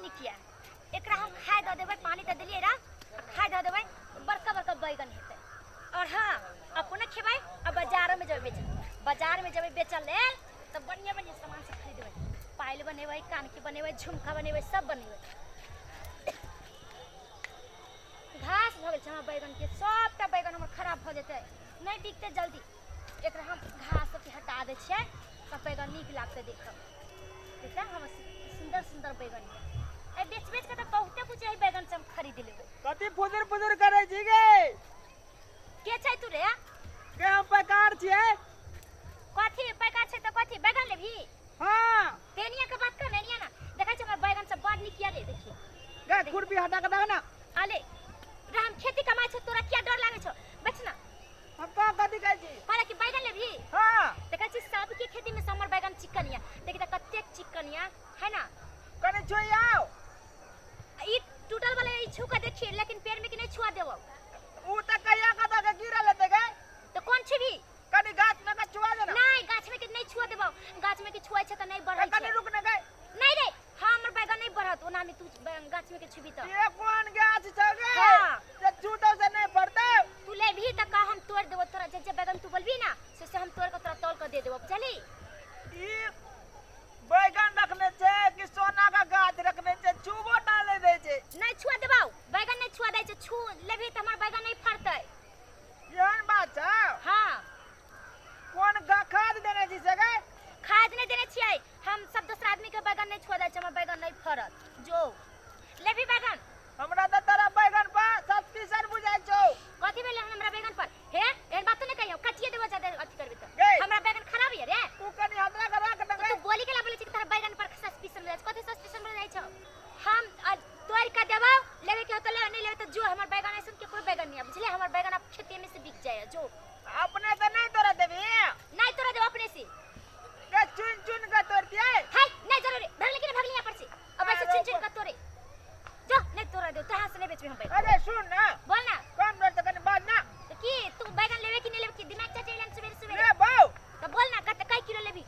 निकिया एकरा हम खाए द देबै पानी त देलिए रा खाए द देबै बड़का बड़का बैगन हेतै और हां अपने खेबै आ बाजार में जेबै बेचल ले त बढ़िया बढ़िया सामान सब खरीदबै पायल बनेबै कान के बनेबै झुमका बनेबै सब बनेबै घास भ गेल छै हमरा बैगन के सबटा बैगन हमर खराब भ जेतै नहीं बिकते जल्दी एकरा हम घास सब हटा दै छियै त बैगन नीक लागतै देखब देखा हम सुंदर सुंदर बैगन है ए बेच बेच के त बहुते कुछ है बैगन से हम खरीद लेबै कथि फुदर करे छी गे के छै तू रे के हम पैकार छियै कथि पैकार छै त कथि बैगन लेबही हां तेनिया के बात कर नेनिया ना देखै छ हमर बैगन सब बड़ निकिया ले देखिए गे खुरपी हटा के दे ना आले रे हम खेती कमाई छ तोरा क्या डर लागे छ बेच ना हम का कथि कहै छी पारा की बैगन लेबही हां देखै छी सबके खेती में हमर बैगन चिकनिया देखि त कते चिकनिया है ना कने छोई आओ ई टूटल वाला ई छुका देखिए लेकिन पेड़ में कि नहीं छुआ देबो ऊ त कहिया कदा के गिरा लेते गे तो कौन छिबी कनी गाछ में का छुआ देना नहीं गाछ में कि नहीं छुआ देबो गाछ में कि छुआई छ त नहीं बढ़ै कनी छै रुक न गे नहीं रे हमर बैगन नहीं बढ़त ओना में तू गाछ में के छुबी त ये कौन गाछ छ गे हां जे छूटो से नहीं पड़ते तू ले भी त का हम तोड़ देबो तोरा जे बैगन तू बोलबी ना से हम तोड़ के तोरा तौल के दे देबो चली ई बैगन रखने छे कि सोना का गाछ रखने छे छुबो डाले दे छे नहीं छुआ देबो बैगन नहीं छुआ दै छै छू लेबी त हमर बैगन नहीं फरतै यहन बात छ हां कौन खाद देने छी से गे खाद नहीं देने छियै हम सब दूसरा आदमी के बैगन नहीं छुआ दै छै हमर बैगन नहीं फरत जो लेबी बैगन हमरा त तेरा बैगन पर सस्पिशन बुझाइ छौ कथि भेले हमरा बैगन पर हे एहन बात नहीं कहियो काटिए देबो ज्यादा अथि करबी त गे हमरा बैगन खराब है रे तू कनी हतरा के रख दे तू बोली केला बोले छी तोरा बैगन पर सस्पिशन बुझाइ कथि सस्पिशन बुझाइ छ हम तोड़ के देबो लेबे के होतले नहीं लेबे त जो हमर बैगन ऐसन के कोई बैगन नहीं बुझले हमर बैगन अब खेती में से बिक जाए जो अपने तो नहीं तोड़ा देबी नहीं तोरा देबो अपने से के चुन के तोड़ दिए हाय नहीं जरूरी भगले के भगले यहां पर से अब ऐसे चुन के तोड़े जो नहीं तोरा दे तहां से नहीं बेचबे हम बैगन अरे सुन ना बोल ना कम रेट तो कनी बात ना तो की तू बैगन लेबे कि नहीं लेबे कि दिमाग चले लन सवेरे सवेरे ले बाऊ तो बोल ना कत कई किलो लेबी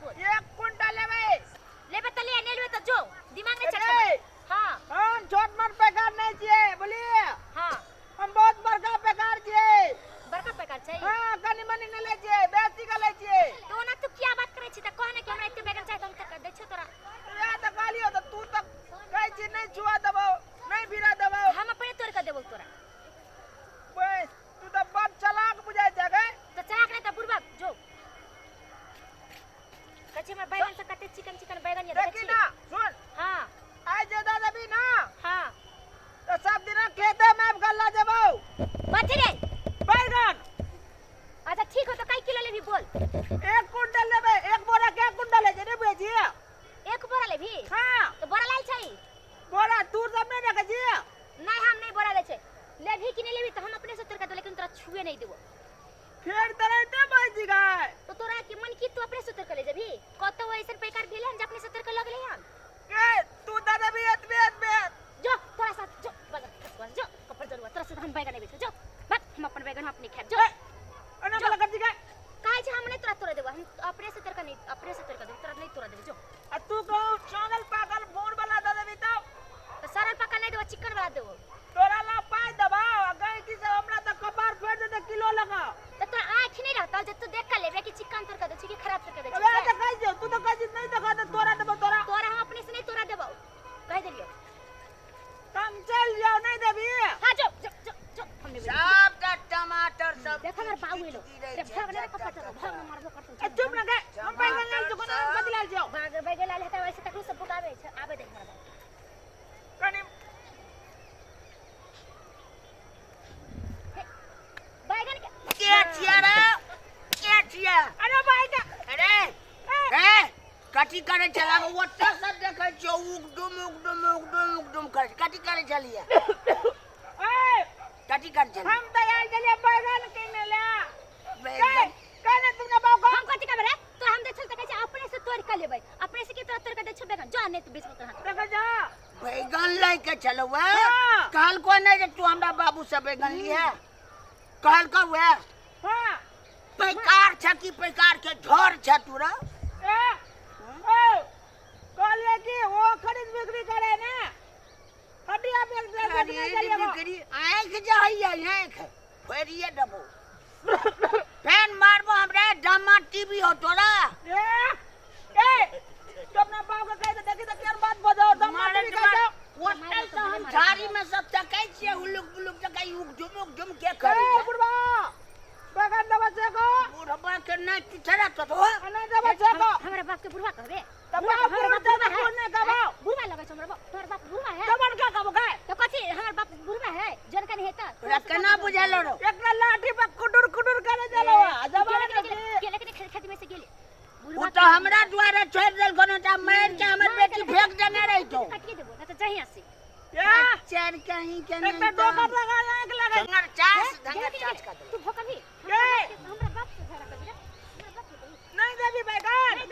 बोल 1 कुंटल लेबे लेबे त ले नहीं लेबे त जो दिमाग में चल हां हम छोट मोट बेकार नहीं छिए बोलिए हां हम बहुत बड़का बेकार छिए बड़का प्रकार छै हां कनी मनी न ले छिए बेसी के ले छिए तो ना तू क्या बात करे छी त कहने कि हमरा इते बैगन चाहिए हम तक दे छ तोरा या त गालियो त तू तक कहै छी नहीं छुआ देबो नहीं भिरा देबो हम अपने तोड़ के देबो तोरा बस तू त बड़ चालाक बुझाइ छ गे तो चलाक नहीं त बुरबक जो कच्चे में बैगन से कटे चिकन बैगन ये देखी ना सुन हां आज ज्यादा देबी ना हां तो सब दिन खेते में गल्ला देबो कथि रे बैगन अच्छा ठीक हो तो कई किलो लेबी बोल 1 कुंटल लेबे 1 बोरा के कुंटल है जे बेची एक बोरा लेबी हां तो बोरा लाल छै बोरा दूर सब नहीं रखे जी नहीं हम नहीं बोरा ले छै लेबी कि नहीं लेबी तो हम अपने से तोड़ के दो लेकिन तोरा छुए नहीं देबो फिर तरह ते बाजी गाय तो तोरा के मन की तू अपने से तोड़ के ले जेबी कतो ऐसन बेकार भेले हम जे अपने से तोड़ के लगले हम के तू दादा भी एतबे जो तोरा साथ जो बगल जो कपर जरूर तोरा से हम बैगन नहीं बेचो जो बस हम अपन बैगन हम अपने खाब जो अना गला कर दी गाय काहे जे हम नहीं तोरा देबो हम अपने से तोड़ के नहीं अपने से तोड़ के देबो तोरा नहीं तोरा देबो जो आ तू को चावल पागल बोर वाला दे देबी तो सरल पका नहीं देबो चिकन वाला देबो तोरा ला पाई दबा गई की से हमरा त कपार फेर दे किलो लगा तो तोरा आंख नहीं रहता जे तू देख के लेबे कि चिकन तोड़ के दे छी कि खराब तोड़ के दे छी अबे त कह जो तू तो कह नहीं दिखा दे तोरा देबो तोरा तोरा हम अपने से नहीं तोरा देबो कह देलियो तुम चल जाओ नहीं देबी हां जो जो जो जो हमने सब का टमाटर सब देख हमर बाऊ हेलो भाग ले कपट भाग मारबो करतो चुप ना गे हम बैगन लाल दुकान बदलाल जाओ भाग बैगन लाल हेता वैसे तकलू सब बुकावे छ आबे देख हमरा कनी बैगन के छिया अरे बैगन अरे ए कटी करे चला ओटा सब देखै छौ उगडुम करे कटी करे चलिए ए कटी कर चल हम तैयार चलिए बैगन किने ले बैगन कहने तुमने बाबू हम कथि करबे तो हम देख चलते कहै अपने से तोड़ के लेबै अपने से के तोड़ के दे छ बैगन जो नहीं तू बीच में तोरा देख जा बैगन लेके चलो कल को नहीं जे तू हमरा बाबू से बैगन लिए कल का हुआ हां पैकार छ की पैकार के झोर छ तूरा ए ओ कहले कि वो खरीद बिक्री करे ने जहैया आँख फेरिए देबो फैन मारबो हमरे दामाद टीवी हो तोरा ए तो अपना बाप का कह दे देखी तो क्या बात बजाओ दामाद टीवी का होटल तो हम झाड़ी में सब तकै छियै हुलुक बुलुक तकै उक जुम के करे ए बुढ़वा बगन दे बच्चे को बुढ़वा के नहीं पिछड़ा तो नहीं दे बच्चे को हमरा बाप के बुढ़वा कहबे तब हमरा बाप दे को नहीं कहबो बुढ़वा लगे छ हमरा बाप तोर बाप बुढ़वा है तब का कहबो का तो कथि हमर बाप बुढ़वा है जनका नहीं है त तोरा केना बुझालो रो एकरा लाठी पे कुडुर कुडुर करे चलो जवान के लेकिन खेती में से गेले वो तो हमरा द्वारा छोड़ देल कोनो ता मार के हमर बेटी फेंक देने रही तो काटिए देबो ना तो जहिया से चार कहीं के एक नहीं पे दो कर लगा एक लगा धंगर चास का दे तू भोका भी ए हमरा बाप से झगड़ा कर दे हमरा बाप से नहीं देवी बैगन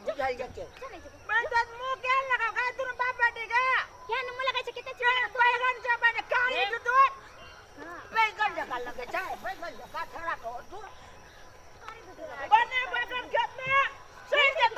बुझाई जाते चले जेबो मैं तो मुंह क्या लगा का तू बाप बेटी का क्या न मुला कैसे कितने क्या चले बैगन से मैंने काली तो हां बैगन जका लगे छै बैगन जका थोड़ा को तू